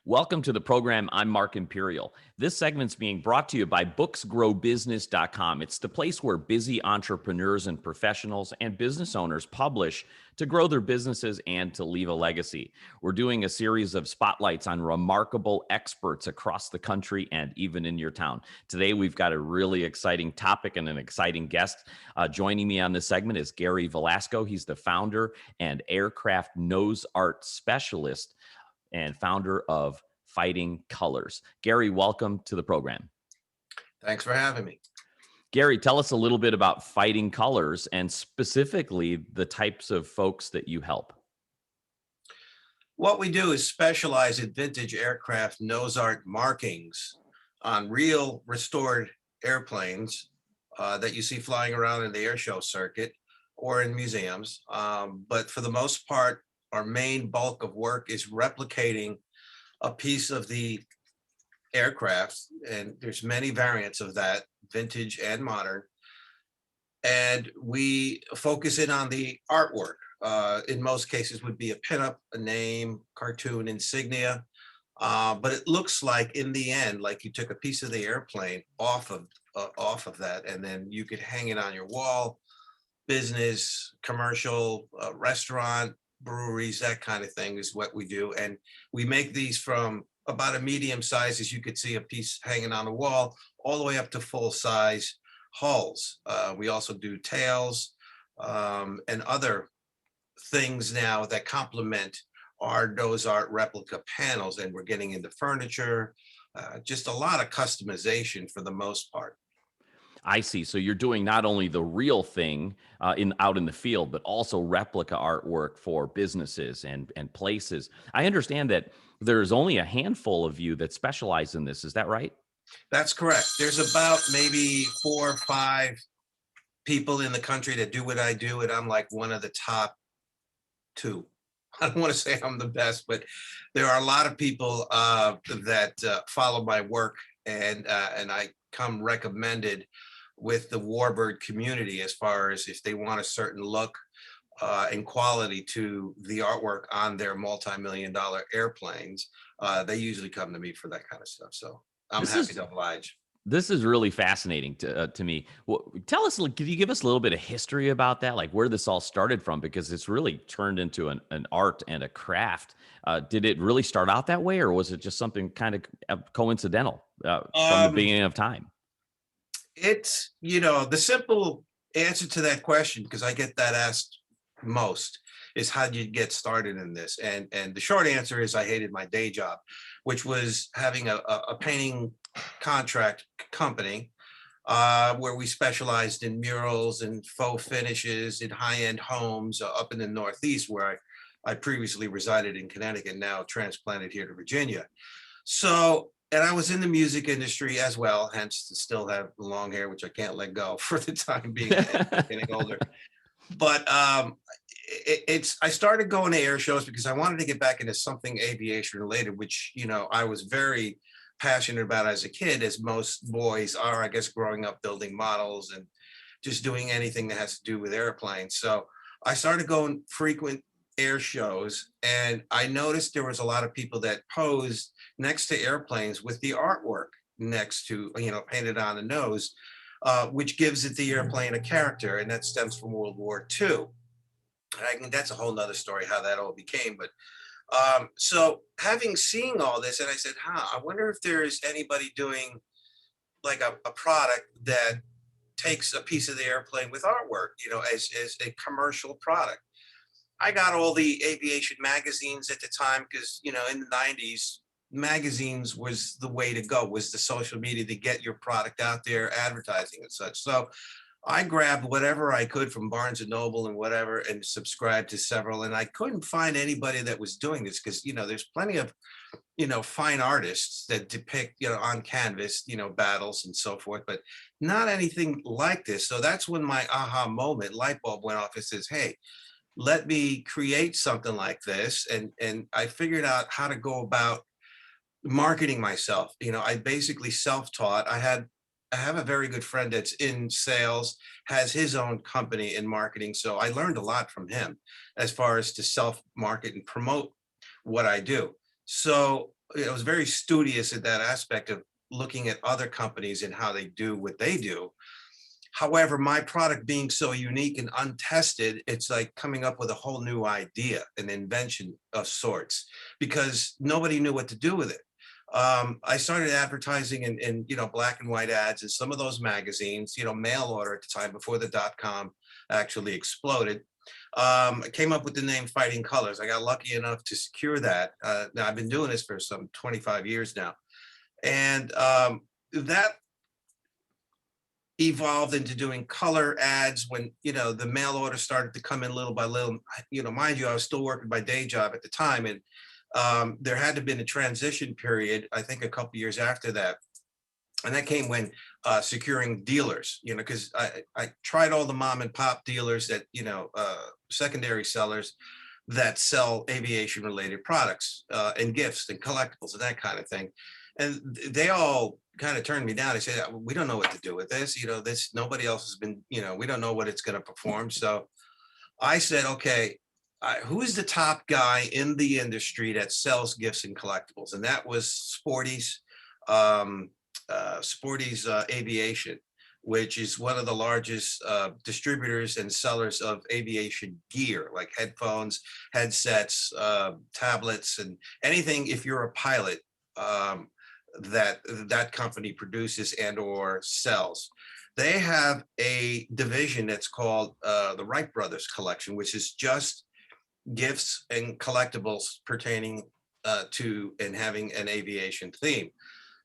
Welcome to the program. I'm Mark Imperial. This segment's being brought to you by booksgrowbusiness.com. It's the place where busy entrepreneurs and professionals and business owners publish to grow their businesses and to leave a legacy. We're doing a series of spotlights on remarkable experts across the country and even in your town. Today, we've got a really exciting topic and an exciting guest. Joining me on this segment is Gary Velasco. He's the founder and aircraft nose art specialist and founder of Fighting Colors. Gary, welcome to the program. Thanks for having me. Gary, tell us a little bit about Fighting Colors and specifically the types of folks that you help. What we do is specialize in vintage aircraft nose art markings on real restored airplanes that you see flying around in the air show circuit or in museums. But for the most part, our main bulk of work is replicating a piece of the aircraft, and there's many variants of that, vintage and modern. And we focus in on the artwork. In most cases would be a pinup, a name, cartoon, insignia. But it looks like in the end, like you took a piece of the airplane off of that, and then you could hang it on your wall, business, commercial, restaurant, breweries, that kind of thing is what we do. And we make these from about a medium size, as you could see a piece hanging on the wall, all the way up to full size hulls. We also do tails and other things now that complement our nose art replica panels. And we're getting into furniture, just a lot of customization for the most part. I see. So you're doing not only the real thing out in the field, but also replica artwork for businesses and places. I understand that there's only a handful of you that specialize in this. Is that right? That's correct. There's about maybe 4 or 5 people in the country that do what I do, and I'm like one of the top 2. I don't want to say I'm the best, but there are a lot of people that follow my work, and I come recommended with the warbird community as far as if they want a certain look and quality to the artwork on their multi-million-dollar airplanes. They usually come to me for that kind of stuff. So I'm happy to oblige. This is really fascinating to me. Well, tell us, could you give us a little bit of history about that, like where this all started from? Because it's really turned into an art and a craft. Did it really start out that way, or was it just something kind of coincidental from the beginning of time? It's, the simple answer to that question, because I get that asked most, is how did you get started in this? And the short answer is I hated my day job, which was having a painting contract company where we specialized in murals and faux finishes in high-end homes up in the Northeast, where I previously resided in Connecticut, now transplanted here to Virginia. So, and I was in the music industry as well, hence to still have long hair, which I can't let go for the time being, getting older. But I started going to air shows because I wanted to get back into something aviation related, which, I was very passionate about as a kid, as most boys are, I guess, growing up building models and just doing anything that has to do with airplanes. So I started going frequent air shows, and I noticed there was a lot of people that posed next to airplanes with the artwork next to, painted on the nose, which gives it the airplane a character, and that stems from World War II. I mean, that's a whole nother story how that all became. But so having seen all this, and I said, I wonder if there's anybody doing like a product that takes a piece of the airplane with artwork, as a commercial product. I got all the aviation magazines at the time because, in the 90s, magazines was the way to go, was the social media to get your product out there, advertising and such. So I grabbed whatever I could from Barnes and Noble and whatever, and subscribed to several. And I couldn't find anybody that was doing this because, there's plenty of, fine artists that depict, on canvas, battles and so forth, but not anything like this. So that's when my aha moment, light bulb went off. It says, hey, let me create something like this. And I figured out how to go about marketing myself. I basically self-taught. I have a very good friend that's in sales, has his own company in marketing. So I learned a lot from him as far as to self-market and promote what I do. So I was very studious in that aspect of looking at other companies and how they do what they do. However, my product being so unique and untested, it's like coming up with a whole new idea, an invention of sorts, because nobody knew what to do with it. I started advertising in black and white ads in some of those magazines, mail order at the time before the .com actually exploded. I came up with the name Fighting Colors. I got lucky enough to secure that. Now I've been doing this for some 25 years now, and that evolved into doing color ads when the mail order started to come in little by little. Mind you, I was still working my day job at the time, and there had to have been a transition period, I think a couple years after that, and that came when securing dealers, because I tried all the mom and pop dealers that secondary sellers that sell aviation related products and gifts and collectibles and that kind of thing, and they all kind of turned me down. They said, we don't know what to do with this, this nobody else has been, we don't know what it's going to perform. So I said, okay, who is the top guy in the industry that sells gifts and collectibles? And that was Sporty's, Aviation, which is one of the largest distributors and sellers of aviation gear, like headphones, headsets, tablets, and anything. If you're a pilot, that company produces and or sells. They have a division that's called the Wright Brothers Collection, which is just gifts and collectibles pertaining to and having an aviation theme.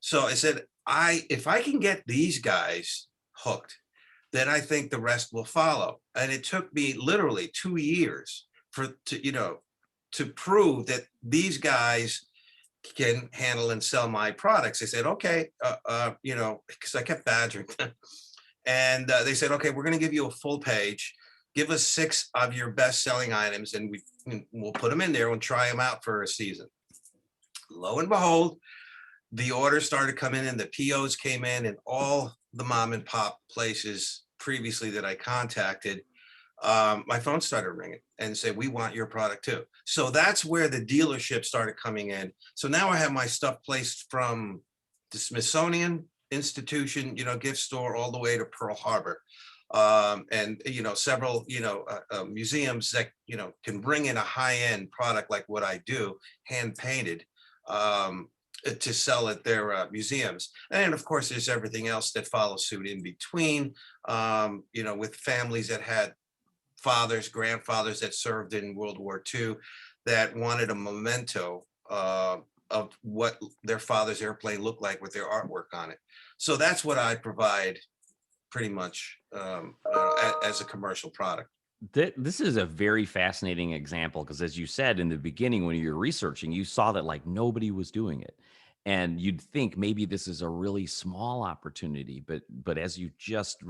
So I said, if I can get these guys hooked, then I think the rest will follow. And it took me literally 2 years to prove that these guys can handle and sell my products. They said, okay, because I kept badgering them. And they said, okay, we're going to give you a full page. Give us 6 of your best selling items and we'll put them in there and try them out for a season. Lo and behold, the orders started coming in, the POs came in, and all the mom and pop places previously that I contacted, my phone started ringing and said, we want your product too. So that's where the dealership started coming in. So now I have my stuff placed from the Smithsonian Institution, gift store, all the way to Pearl Harbor. And several museums that can bring in a high-end product like what I do, hand painted, to sell at their museums. And of course there's everything else that follows suit in between, with families that had fathers, grandfathers that served in World War II that wanted a memento of what their father's airplane looked like with their artwork on it. So that's what I provide pretty much as a commercial product. This is a very fascinating example because, as you said in the beginning, when you're researching, you saw that like nobody was doing it, and you'd think maybe this is a really small opportunity, but as you just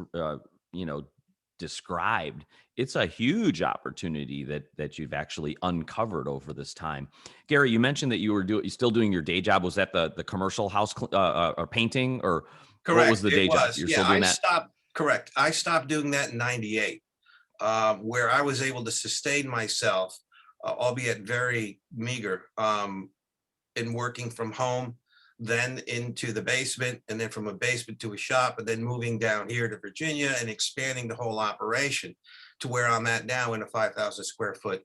you know described, it's a huge opportunity that you've actually uncovered over this time. Gary, you mentioned that you still doing your day job. Was that the commercial house or painting, or what was Correct. the It day job? was. You're Yeah, still doing that? correct. I stopped doing that in 98, where I was able to sustain myself, albeit very meager, in working from home, then into the basement, and then from a basement to a shop, and then moving down here to Virginia and expanding the whole operation to where I'm at now in a 5,000 square foot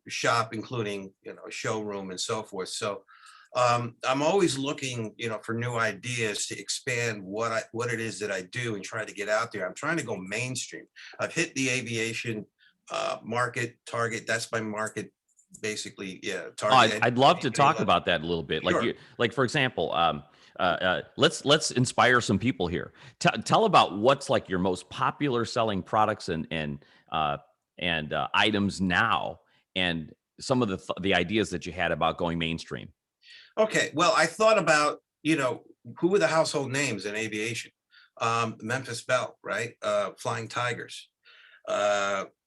shop, including a showroom and so forth. So I'm always looking, for new ideas to expand what it is that I do and try to get out there. I'm trying to go mainstream. I've hit the aviation market target. That's my market, basically. Yeah, Oh, target. I'd love to talk 11. about that a little bit. Like Sure. like for example, let's inspire some people here. Tell about what's like your most popular selling products and items now, and some of the ideas that you had about going mainstream. Okay. Well, I thought about, who were the household names in aviation? Memphis Belle, right? Flying Tigers.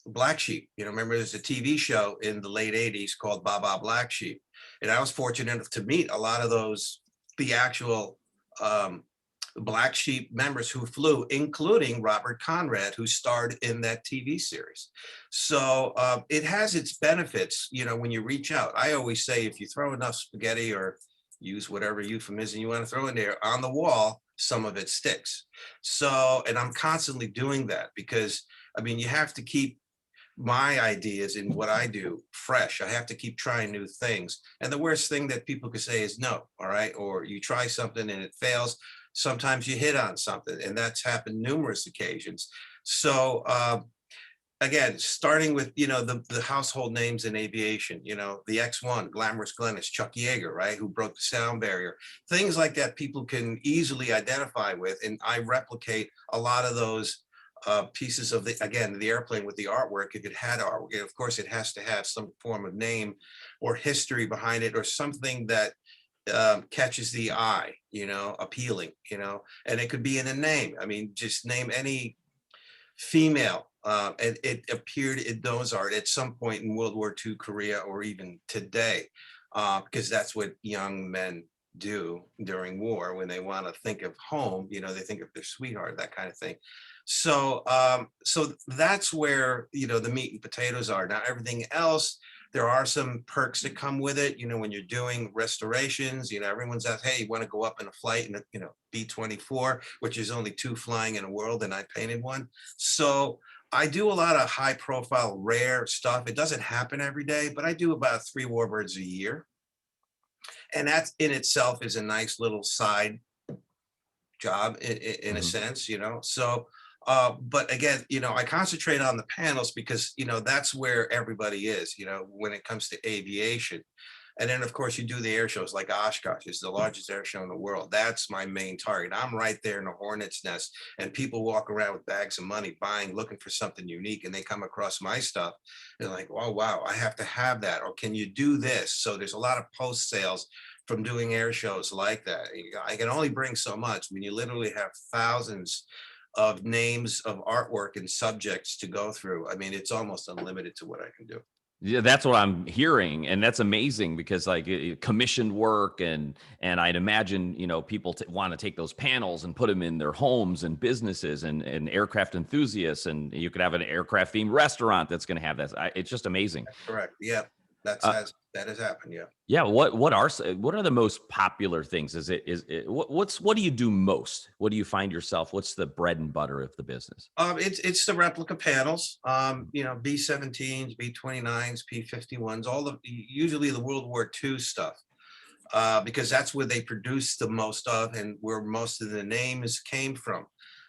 Black Sheep. Remember there's a TV show in the late 80s called Baba Black Sheep. And I was fortunate enough to meet a lot of the actual Black Sheep members who flew, including Robert Conrad, who starred in that TV series. So it has its benefits, when you reach out. I always say if you throw enough spaghetti or use whatever euphemism you want to throw in there, on the wall, some of it sticks. So, and I'm constantly doing that because, I mean, you have to keep my ideas in what I do fresh. I have to keep trying new things. And the worst thing that people could say is no, all right? Or you try something and it fails. Sometimes you hit on something, and that's happened numerous occasions. So again, starting with, the household names in aviation, the X1, Glamorous Glennis, Chuck Yeager, right, who broke the sound barrier, things like that people can easily identify with. And I replicate a lot of those pieces of the airplane with the artwork. If it had artwork, of course, it has to have some form of name or history behind it, or something that catches the eye, appealing, and it could be in a name. I mean, just name any female. And it appeared in those art at some point in World War II, Korea, or even today, because that's what young men do during war when they want to think of home. They think of their sweetheart, that kind of thing. So, so that's where the meat and potatoes are. Now, everything else, there are some perks that come with it. When you're doing restorations, everyone's asked, hey, you want to go up in a flight in a, B-24, which is only two flying in a world, and I painted one. So I do a lot of high profile, rare stuff. It doesn't happen every day, but I do about 3 warbirds a year. And that in itself is a nice little side job in a Mhm. sense, So, but again, I concentrate on the panels because, that's where everybody is, when it comes to aviation. And then, of course, you do the air shows like Oshkosh is the largest air show in the world. That's my main target. I'm right there in the hornet's nest, and people walk around with bags of money buying, looking for something unique, and they come across my stuff. They're like, oh, wow, I have to have that. Or can you do this? So there's a lot of post sales from doing air shows like that. I can only bring so much when you literally have thousands of names of artwork and subjects to go through. I mean, it's almost unlimited to what I can do. Yeah, that's what I'm hearing, and that's amazing because like commissioned work, and I'd imagine people want to take those panels and put them in their homes and businesses and aircraft enthusiasts, and you could have an aircraft themed restaurant that's going to have that. It's just amazing. Correct. Yeah, Uh, that has happened. Yeah. yeah, what are the most popular things? What do you do most? What do you find yourself? What's the bread and butter of the business? It's the replica panels, B-17s, B-29s, P-51s, all of usually the World War II stuff, because that's where they produced the most of and where most of the names came from.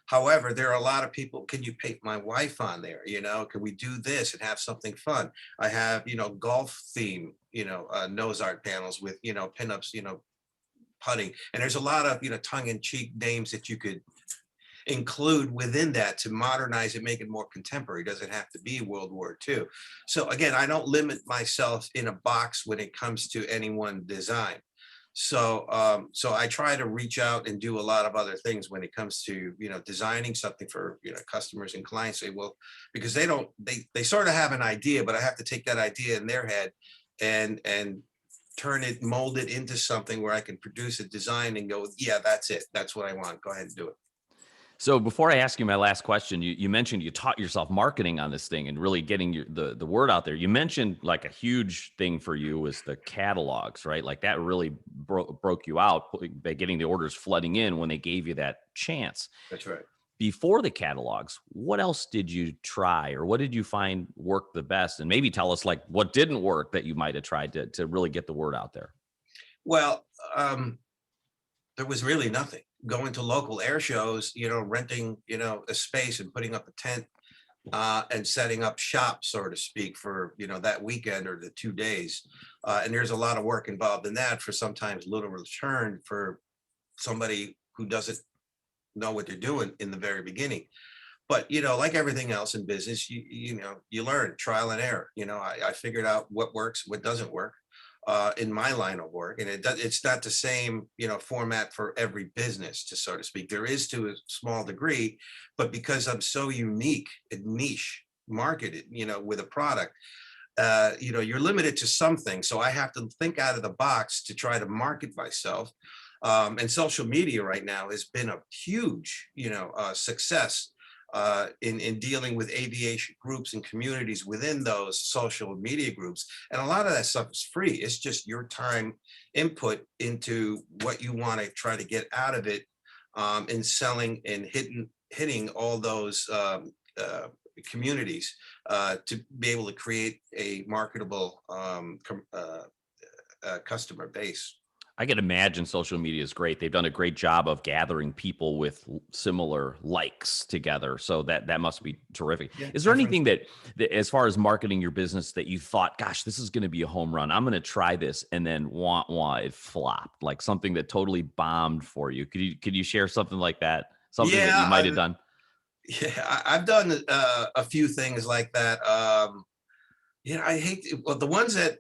However, there are a lot of people, can you paint my wife on there? Can we do this and have something fun? I have, golf theme, nose art panels with, pinups, putting. And there's a lot of, tongue in cheek names that you could include within that to modernize it, make it more contemporary. It doesn't have to be World War II. So again, I don't limit myself in a box when it comes to any one design. So so I try to reach out and do a lot of other things when it comes to designing something for customers and clients. Say, well, because they sort of have an idea, but I have to take that idea in their head and turn it, mold it into something where I can produce a design and go, yeah, that's it, that's what I want, go ahead and do it. So before I ask you my last question, you mentioned you taught yourself marketing on this thing and really getting the word out there. You mentioned like a huge thing for you was the catalogs, right? Like that really broke you out by getting the orders flooding in when they gave you that chance. That's right. Before the catalogs, what else did you try, or what did you find worked the best? And maybe tell us like what didn't work that you might have tried to really get the word out there. Well, there was really nothing. Going to local air shows, renting, a space and putting up a tent and setting up shop, so to speak, for that weekend or the 2 days. And there's a lot of work involved in that for sometimes little return for somebody who doesn't know what they're doing in the very beginning. But like everything else in business, you learn trial and error. I figured out what works, what doesn't work in my line of work, and it's not the same format for every business, to so to speak. There is to a small degree, but because I'm so unique and niche marketed, with a product, you're limited to something. So I have to think out of the box to try to market myself. And social media right now has been a huge, success in dealing with aviation groups and communities within those social media groups. And a lot of that stuff is free. It's just your time input into what you want to try to get out of it, in selling and hitting all those communities, to be able to create a marketable customer base. I can imagine social media is great. They've done a great job of gathering people with similar likes together. So that must be terrific. Yeah, Is there different. anything that as far as marketing your business that you thought, gosh, this is going to be a home run. I'm going to try this, and then it flopped, like something that totally bombed for you. Could you share something like that? Something that you Yeah, might have done? I've done a few things like that. I hate well, the ones that,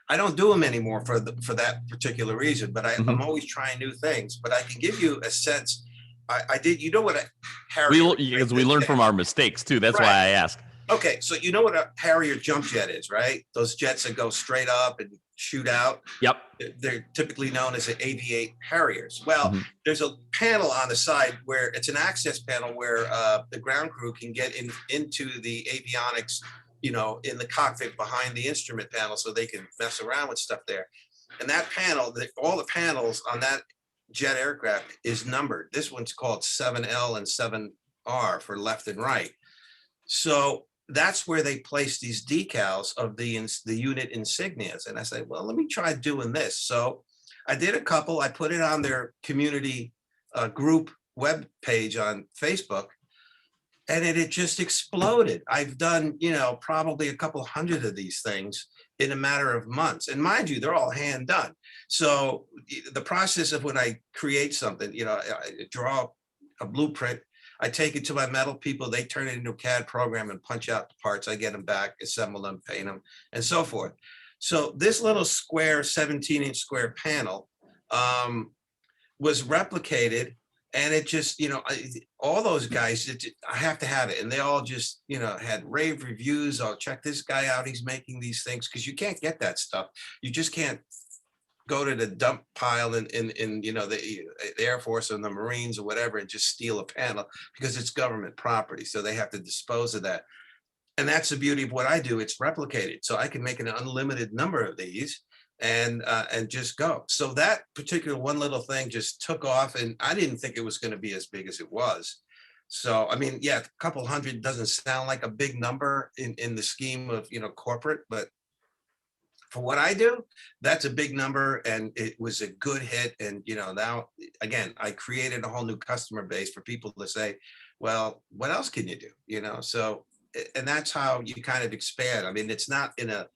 I don't do them anymore for that particular reason, but I'm Mhm. always trying new things. But I can give you a sense. I did, what a We Harrier, right? because we learn from our mistakes too. That's why Right. I ask. Okay, so you know what a Harrier jump jet is, right? Those jets that go straight up and shoot out. Yep. They're typically known as the AV-8 Harriers. Well, Mhm. there's a panel on the side where it's an access panel where the ground crew can get into the avionics, in the cockpit behind the instrument panel, so they can mess around with stuff there. And that panel, all the panels on that jet aircraft is numbered. This one's called 7L and 7R for left and right. So that's where they place these decals of the unit insignias. And I said, well, let me try doing this. So I did a couple. I put it on their community group web page on Facebook, and it just exploded. I've done, probably a couple hundred of these things in a matter of months. And mind you, they're all hand done. So the process of when I create something, I draw a blueprint, I take it to my metal people, they turn it into a CAD program and punch out the parts. I get them back, assemble them, paint them, and so forth. So this little square, 17-inch square panel was replicated, and it just, all those guys, I have to have it. And they all just, had rave reviews. Oh, check this guy out. He's making these things, because you can't get that stuff. You just can't go to the dump pile in the Air Force and the Marines or whatever and just steal a panel, because it's government property. So they have to dispose of that. And that's the beauty of what I do. It's replicated. So I can make an unlimited number of these and just go. So that particular one little thing just took off, and I didn't think it was going to be as big as it was. So, I mean, yeah, a couple hundred doesn't sound like a big number in the scheme of, corporate, but for what I do, that's a big number, and it was a good hit. And now again, I created a whole new customer base for people to say, well, what else can you do? So, and that's how you kind of expand. I mean, it's not in a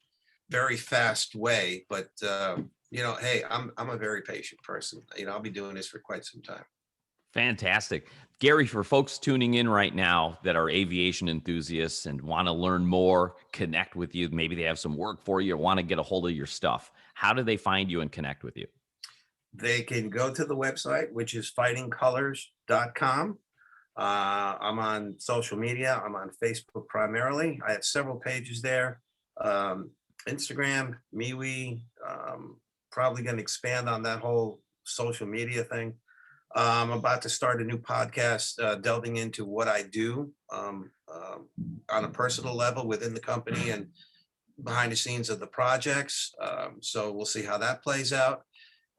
very fast way, but hey, I'm a very patient person. I'll be doing this for quite some time. Fantastic. Gary, for folks tuning in right now that are aviation enthusiasts and want to learn more, connect with you, maybe they have some work for you or want to get a hold of your stuff, how do they find you and connect with you? They can go to the website, which is fightingcolors.com. I'm on social media. I'm on Facebook primarily. I have several pages there. Instagram, MeWe. Probably going to expand on that whole social media thing. I'm about to start a new podcast delving into what I do on a personal level within the company and behind the scenes of the projects. So we'll see how that plays out.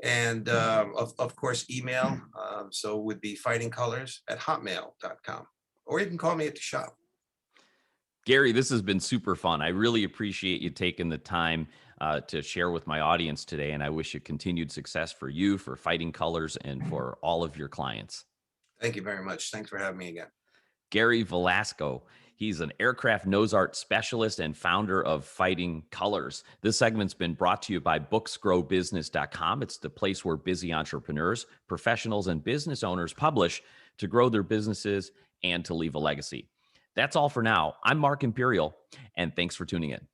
And of course, email. So it would be fightingcolors@hotmail.com. Or you can call me at the shop. Gary, this has been super fun. I really appreciate you taking the time to share with my audience today. And I wish you continued success for you, for Fighting Colors, and for all of your clients. Thank you very much. Thanks for having me again. Gary Velasco. He's an aircraft nose art specialist and founder of Fighting Colors. This segment's been brought to you by booksgrowbusiness.com. It's the place where busy entrepreneurs, professionals, and business owners publish to grow their businesses and to leave a legacy. That's all for now. I'm Mark Imperial, and thanks for tuning in.